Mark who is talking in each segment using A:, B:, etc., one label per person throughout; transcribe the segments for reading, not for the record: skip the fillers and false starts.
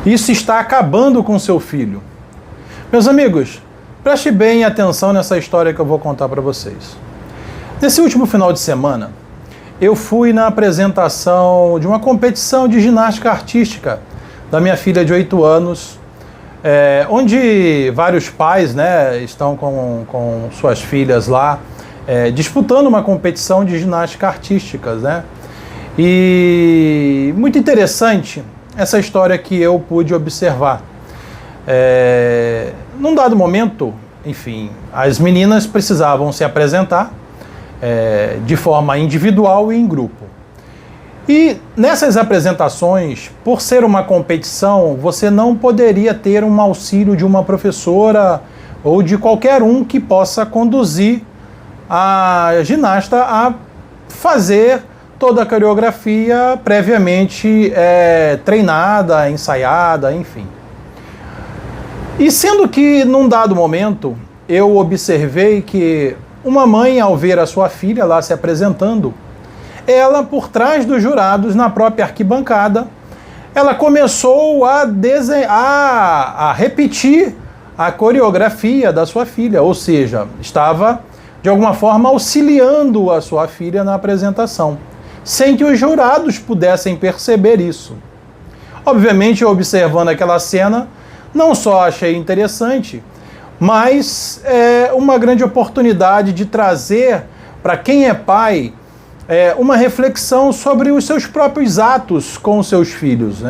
A: Isso está acabando com seu filho. Meus amigos, preste bem atenção nessa história que eu vou contar para vocês. Nesse último final de semana, eu fui na apresentação de uma competição de ginástica artística da minha filha de 8 anos, onde vários pais, estão com suas filhas lá, disputando uma competição de ginástica artística, E muito interessante essa história que eu pude observar. Num dado momento, enfim, as meninas precisavam se apresentar de forma individual e em grupo. E nessas apresentações, por ser uma competição, você não poderia ter um auxílio de uma professora ou de qualquer um que possa conduzir a ginasta a fazer toda a coreografia previamente treinada, ensaiada, enfim. E sendo que, num dado momento, eu observei que uma mãe, ao ver a sua filha lá se apresentando, ela, por trás dos jurados, na própria arquibancada, ela começou a repetir a coreografia da sua filha, ou seja, estava, de alguma forma, auxiliando a sua filha na apresentação, sem que os jurados pudessem perceber isso. Obviamente, observando aquela cena, não só achei interessante, mas é uma grande oportunidade de trazer para quem é pai uma reflexão sobre os seus próprios atos com os seus filhos,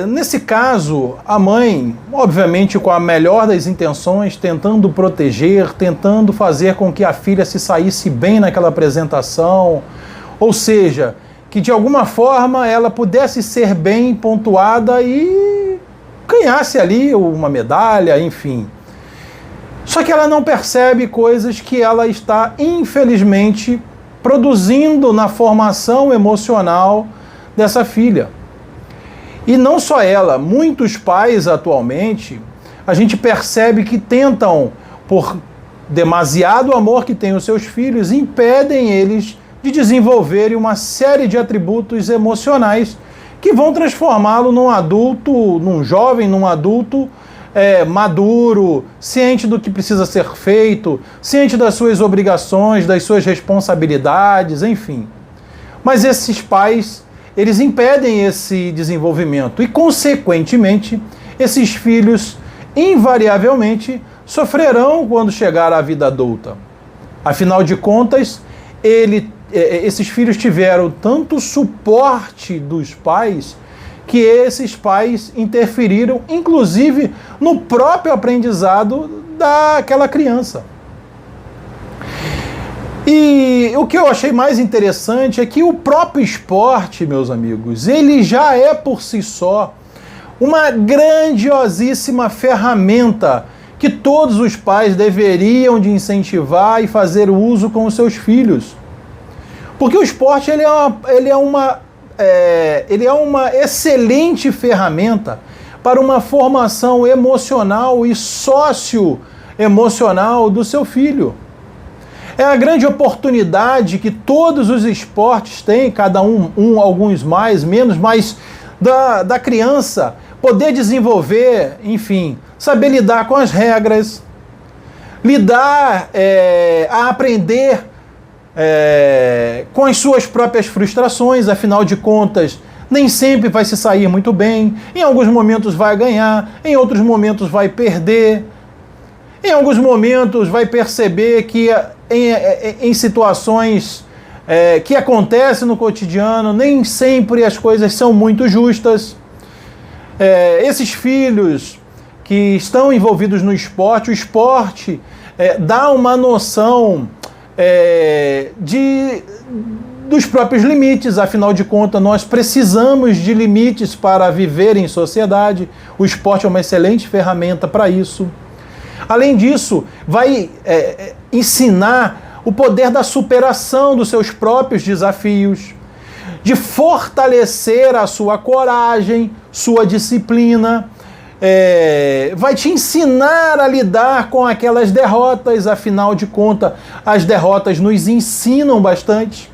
A: Nesse caso, a mãe, obviamente com a melhor das intenções, tentando proteger, tentando fazer com que a filha se saísse bem naquela apresentação, ou seja, que de alguma forma ela pudesse ser bem pontuada e ganhasse ali uma medalha, enfim. Só que ela não percebe coisas que ela está, infelizmente, produzindo na formação emocional dessa filha. E não só ela, muitos pais atualmente, a gente percebe que tentam, por demasiado amor que têm os seus filhos, impedem eles de desenvolverem uma série de atributos emocionais que vão transformá-lo num adulto, num jovem, num adulto maduro, ciente do que precisa ser feito, ciente das suas obrigações, das suas responsabilidades, enfim. Mas esses pais, eles impedem esse desenvolvimento e, consequentemente, esses filhos, invariavelmente, sofrerão quando chegar à vida adulta. Afinal de contas, esses filhos tiveram tanto suporte dos pais que esses pais interferiram, inclusive, no próprio aprendizado daquela criança. E o que eu achei mais interessante é que o próprio esporte, meus amigos, ele já é por si só uma grandiosíssima ferramenta que todos os pais deveriam de incentivar e fazer uso com os seus filhos. Porque o esporte ele é uma excelente ferramenta para uma formação emocional e socioemocional do seu filho. É a grande oportunidade que todos os esportes têm, cada alguns mais, menos, mas da criança poder desenvolver, enfim, saber lidar com as regras, a aprender com as suas próprias frustrações, afinal de contas, nem sempre vai se sair muito bem, em alguns momentos vai ganhar, em outros momentos vai perder, em alguns momentos vai perceber que em situações que acontecem no cotidiano, nem sempre as coisas são muito justas. Esses filhos que estão envolvidos no esporte, o esporte dá uma noção dos próprios limites. Afinal de contas, nós precisamos de limites para viver em sociedade. O esporte é uma excelente ferramenta para isso. Além disso, vai ensinar o poder da superação dos seus próprios desafios, de fortalecer a sua coragem, sua disciplina, vai te ensinar a lidar com aquelas derrotas. Afinal de contas, as derrotas nos ensinam bastante.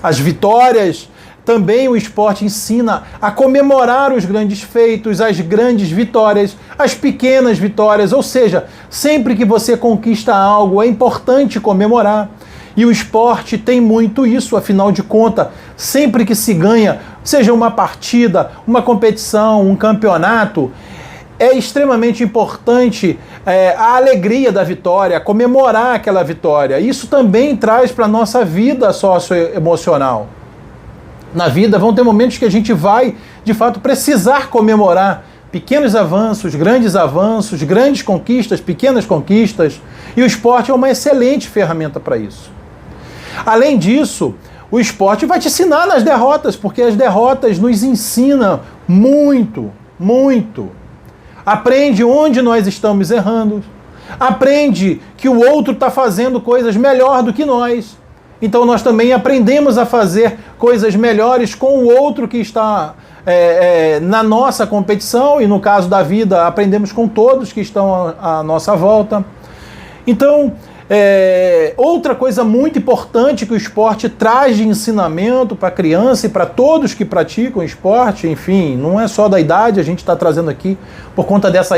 A: As vitórias também o esporte ensina a comemorar os grandes feitos, as grandes vitórias, as pequenas vitórias, ou seja, sempre que você conquista algo é importante comemorar. E o esporte tem muito isso, afinal de contas, sempre que se ganha, seja uma partida, uma competição, um campeonato, é extremamente importante a alegria da vitória, comemorar aquela vitória. Isso também traz para a nossa vida socioemocional. Na vida vão ter momentos que a gente vai, de fato, precisar comemorar pequenos avanços, grandes conquistas, pequenas conquistas, e o esporte é uma excelente ferramenta para isso. Além disso, o esporte vai te ensinar nas derrotas, porque as derrotas nos ensinam muito, muito. Aprende onde nós estamos errando, aprende que o outro está fazendo coisas melhor do que nós. Então nós também aprendemos a fazer coisas melhores com o outro que está na nossa competição, e no caso da vida, aprendemos com todos que estão à nossa volta. Então, outra coisa muito importante que o esporte traz de ensinamento para a criança e para todos que praticam esporte, enfim, não é só da idade, a gente está trazendo aqui por conta desse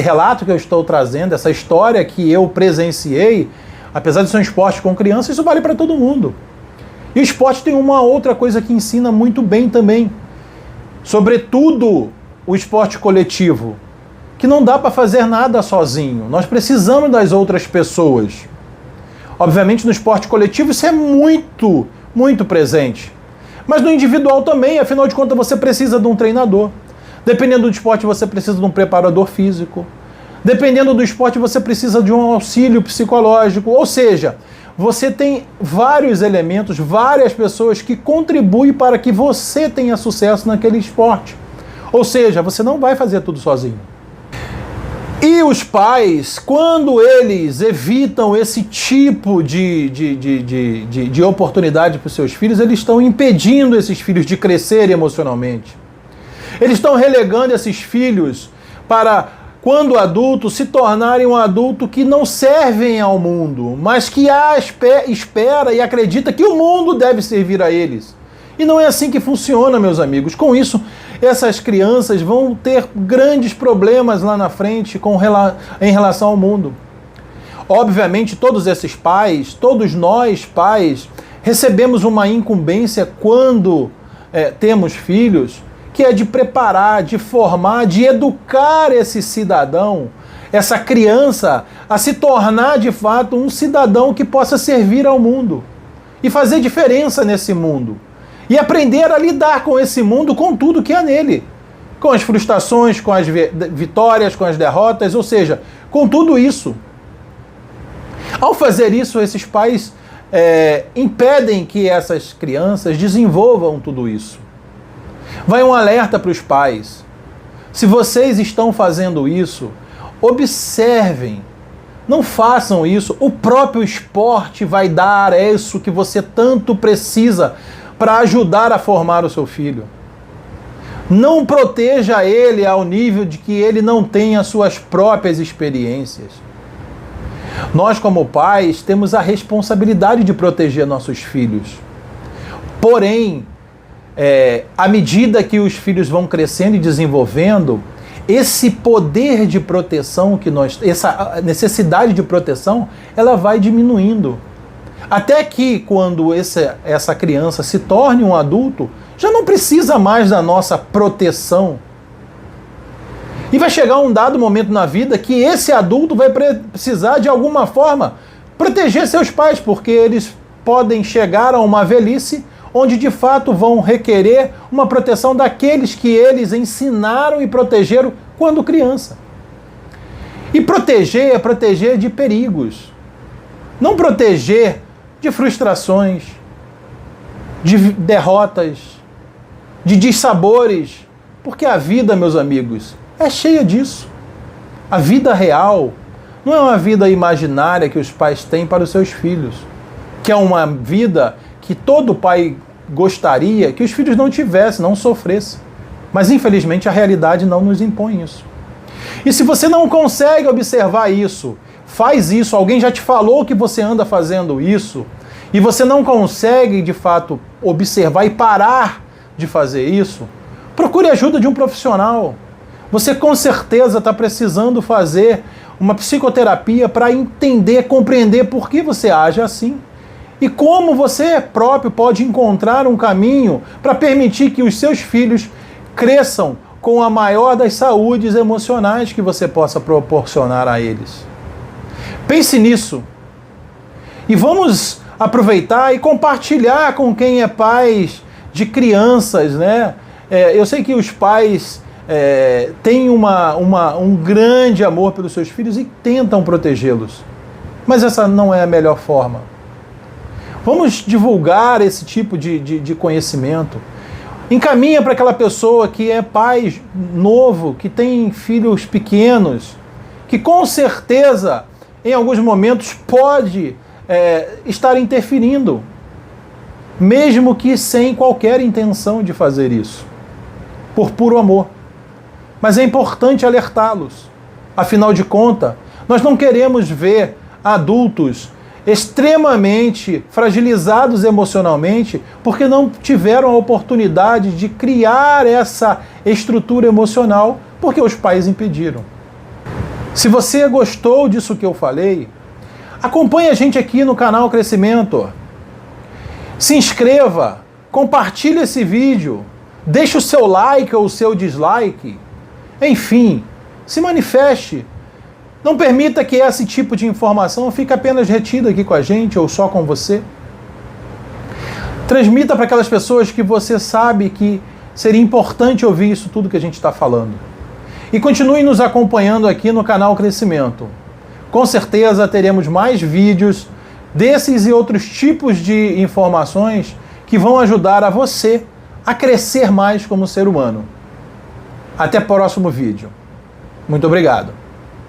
A: relato que eu estou trazendo, dessa história que eu presenciei. Apesar de ser um esporte com criança, isso vale para todo mundo. E o esporte tem uma outra coisa que ensina muito bem também, sobretudo o esporte coletivo, que não dá para fazer nada sozinho. Nós precisamos das outras pessoas. Obviamente no esporte coletivo isso é muito, muito presente. Mas no individual também, afinal de contas você precisa de um treinador. Dependendo do esporte você precisa de um preparador físico. Dependendo do esporte você precisa de um auxílio psicológico. Ou seja, você tem vários elementos, várias pessoas que contribuem para que você tenha sucesso naquele esporte. Ou seja, você não vai fazer tudo sozinho. E os pais, quando eles evitam esse tipo de oportunidade para os seus filhos, eles estão impedindo esses filhos de crescer emocionalmente. Eles estão relegando esses filhos para, quando adultos, se tornarem um adulto que não servem ao mundo, mas que espera e acredita que o mundo deve servir a eles. E não é assim que funciona, meus amigos. Com isso, essas crianças vão ter grandes problemas lá na frente em relação ao mundo. Obviamente, todos esses pais, todos nós pais, recebemos uma incumbência quando temos filhos, que é de preparar, de formar, de educar esse cidadão, essa criança, a se tornar de fato um cidadão que possa servir ao mundo e fazer diferença nesse mundo. E aprender a lidar com esse mundo, com tudo que há nele. Com as frustrações, com as vitórias, com as derrotas, ou seja, com tudo isso. Ao fazer isso, esses pais impedem que essas crianças desenvolvam tudo isso. Vai um alerta para os pais. Se vocês estão fazendo isso, observem. Não façam isso. O próprio esporte vai dar isso que você tanto precisa para ajudar a formar o seu filho. Não proteja ele ao nível de que ele não tenha suas próprias experiências. Nós, como pais, temos a responsabilidade de proteger nossos filhos. Porém, à medida que os filhos vão crescendo e desenvolvendo, esse poder de proteção essa necessidade de proteção, ela vai diminuindo. Até que quando essa criança se torne um adulto, já não precisa mais da nossa proteção. E vai chegar um dado momento na vida que esse adulto vai precisar de alguma forma proteger seus pais, porque eles podem chegar a uma velhice onde de fato vão requerer uma proteção daqueles que eles ensinaram e protegeram quando criança. E proteger é proteger de perigos. Não proteger de frustrações, de derrotas, de dissabores, porque a vida, meus amigos, é cheia disso. A vida real não é uma vida imaginária que os pais têm para os seus filhos, que é uma vida que todo pai gostaria que os filhos não tivessem, não sofressem. Mas infelizmente a realidade não nos impõe isso. E se você não consegue observar isso, faz isso, alguém já te falou que você anda fazendo isso, e você não consegue, de fato, observar e parar de fazer isso, procure ajuda de um profissional. Você com certeza está precisando fazer uma psicoterapia para entender, compreender por que você age assim. E como você próprio pode encontrar um caminho para permitir que os seus filhos cresçam com a maior das saúdes emocionais que você possa proporcionar a eles. Pense nisso. E vamos aproveitar e compartilhar com quem é pai de crianças, né? Eu sei que os pais têm um grande amor pelos seus filhos e tentam protegê-los. Mas essa não é a melhor forma. Vamos divulgar esse tipo de conhecimento. Encaminha para aquela pessoa que é pai novo, que tem filhos pequenos, que com certeza, em alguns momentos, pode estar interferindo, mesmo que sem qualquer intenção de fazer isso, por puro amor. Mas é importante alertá-los. Afinal de contas, nós não queremos ver adultos extremamente fragilizados emocionalmente porque não tiveram a oportunidade de criar essa estrutura emocional porque os pais impediram. Se você gostou disso que eu falei, acompanhe a gente aqui no canal Crescimento. Se inscreva, compartilhe esse vídeo, deixe o seu like ou o seu dislike. Enfim, se manifeste. Não permita que esse tipo de informação fique apenas retida aqui com a gente ou só com você. Transmita para aquelas pessoas que você sabe que seria importante ouvir isso tudo que a gente está falando. E continue nos acompanhando aqui no canal Crescimento. Com certeza teremos mais vídeos desses e outros tipos de informações que vão ajudar a você a crescer mais como ser humano. Até o próximo vídeo. Muito obrigado.